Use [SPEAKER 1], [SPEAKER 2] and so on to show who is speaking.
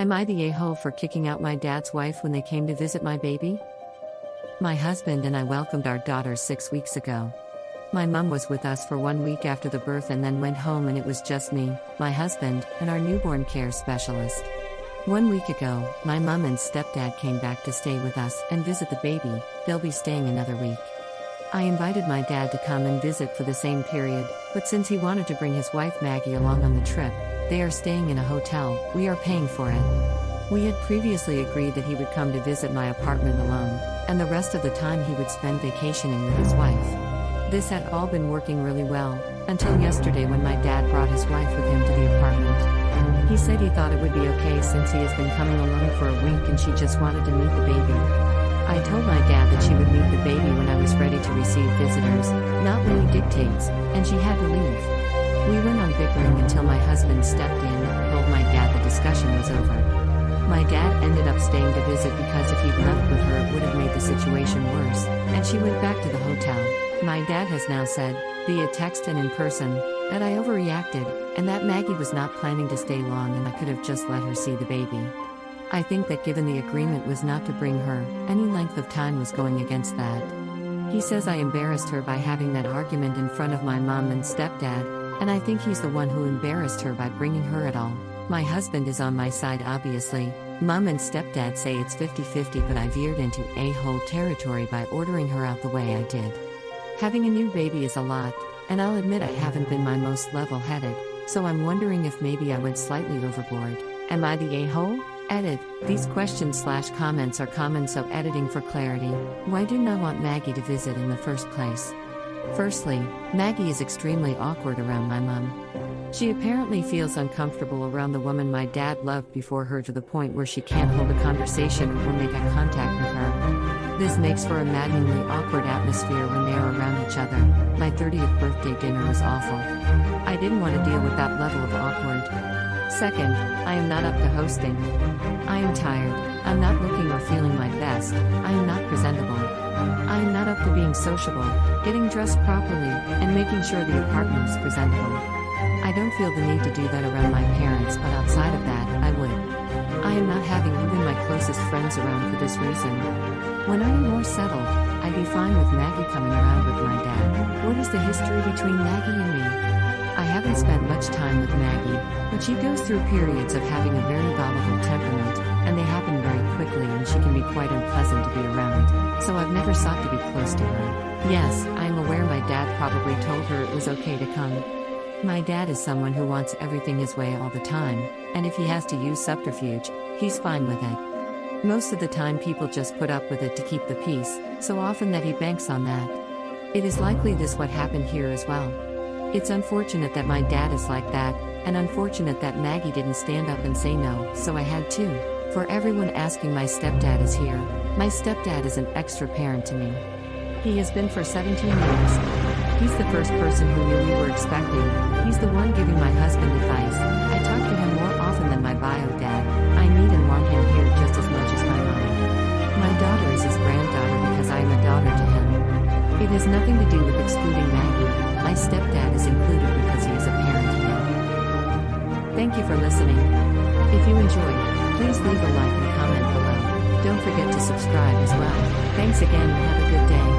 [SPEAKER 1] Am I the a-hole for kicking out my dad's wife when they came to visit my baby? My husband and I welcomed our daughter 6 weeks ago. My mom was with us for 1 week after the birth and then went home, and it was just me, my husband, and our newborn care specialist. 1 week ago, my mom and stepdad came back to stay with us and visit the baby. They'll be staying another week. I invited my dad to come and visit for the same period, but since he wanted to bring his wife Maggie along on the trip, they are staying in a hotel. We are paying for it. We had previously agreed that he would come to visit my apartment alone, and the rest of the time he would spend vacationing with his wife. This had all been working really well, until yesterday when my dad brought his wife with him to the apartment. He said he thought it would be okay since he has been coming alone for a week and she just wanted to meet the baby. I told my dad that she would meet the baby when I was ready to receive visitors, not when he dictates, and she had to leave. We went on bickering until my husband stepped in and told my dad the discussion was over. My dad ended up staying to visit because if he'd left with her it would have made the situation worse, and she went back to the hotel. My dad has now said, via text and in person, that I overreacted, and that Maggie was not planning to stay long and I could have just let her see the baby. I think that given the agreement was not to bring her, any length of time was going against that. He says I embarrassed her by having that argument in front of my mom and stepdad, and I think he's the one who embarrassed her by bringing her at all. My husband is on my side obviously. Mom and stepdad say it's 50-50, but I veered into a-hole territory by ordering her out the way I did. Having a new baby is a lot, and I'll admit I haven't been my most level-headed, so I'm wondering if maybe I went slightly overboard. Am I the a-hole? Edit. These questions/comments are common, so editing for clarity. Why didn't I want Maggie to visit in the first place? Firstly, Maggie is extremely awkward around my mom. She apparently feels uncomfortable around the woman my dad loved before her, to the point where she can't hold a conversation or make eye contact with her. This makes for a maddeningly awkward atmosphere when they are around each other. My 30th birthday dinner was awful. I didn't want to deal with that level of awkward. Second, I am not up to hosting. I am tired, I'm not looking or feeling my best, I am not presentable. I am not up to being sociable, getting dressed properly, and making sure the apartment is presentable. I don't feel the need to do that around my parents, but outside of that, I would. I am not having even my closest friends around for this reason. When I am more settled, I'd be fine with Maggie coming around with my dad. What is the history between Maggie and me? I haven't spent much time with Maggie, but she goes through periods of having a very volatile temperament, and they happen very quickly, and she can be quite unpleasant to be around, so I've never sought to be close to her. Yes, I am aware my dad probably told her it was okay to come. My dad is someone who wants everything his way all the time, and if he has to use subterfuge, he's fine with it. Most of the time people just put up with it to keep the peace, so often that he banks on that. It is likely this what happened here as well. It's unfortunate that my dad is like that, and unfortunate that Maggie didn't stand up and say no, so I had to. For everyone asking, my stepdad is here. My stepdad is an extra parent to me. He has been for 17 years. He's the first person who knew we were expecting. He's the one giving my husband advice. I talk to him more often than my bio dad. I need and want him here just as much as my mom. My daughter is his granddaughter because I am a daughter to him. It has nothing to do with excluding Maggie. My stepdad is included because he is a parent to me. Thank you for listening. If you enjoyed, please leave a like and comment below. Don't forget to subscribe as well. Thanks again and have a good day.